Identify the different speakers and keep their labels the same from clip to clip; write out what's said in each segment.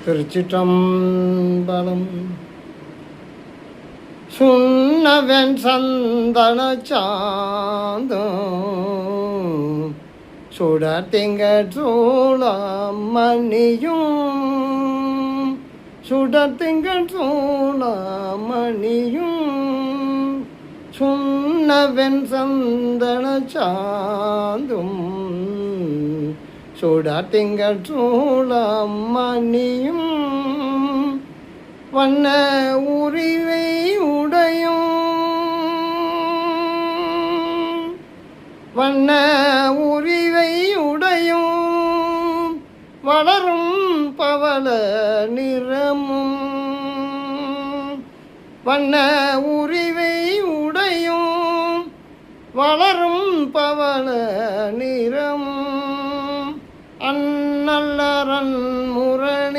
Speaker 1: திருச்சிற்றம்பலம். சுண்ணவன் சந்தன சாந்தம் சுடத்திங்கட் சூளாமணியும் சுடத்திங்கட் சூளாமணியும் சுண்ணவன் சந்தன சாந்தும் சுடத்திங்கட் சூளாமணியும் வண்ண உரிவை உடையும் வண்ண உரிவை உடையும் வளரும் பவள நிறமும் வண்ண உரிவை உடையும் வளரும் பவள நிறமும் அந்நல்லரன் முரணேரும்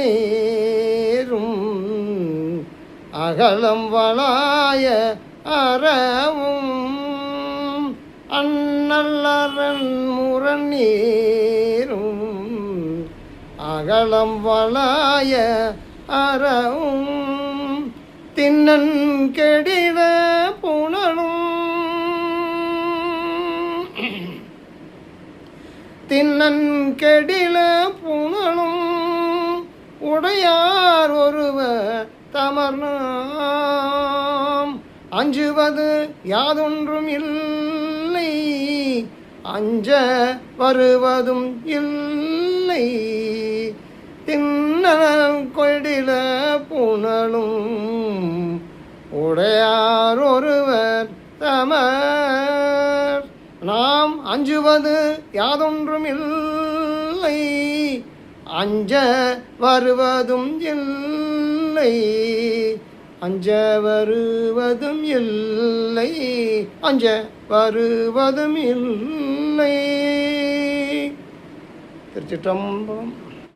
Speaker 1: அகலம் வளாய அறவும் அந்நல்லரன் முரணேரும் அகலம் வளாய அறவும் திண்ணன் கெடில புனலும் திண்ணன் கெடில புனலும் உடையார் ஒருவர் தமர்நாம் அஞ்சுவது யாதொன்றும் இல்லை அஞ்ச வருவதும் இல்லை திண்ணன் கெடில புனலும் உடையார் ஒருவர் தமர் நாம் அஞ்சுவது யாதொன்றும் இல்லை அஞ்ச வருவதும் இல்லை அஞ்ச வருவதும் இல்லை அஞ்ச வருவதும் இல்லை. திருச்சிற்றம்பலம்.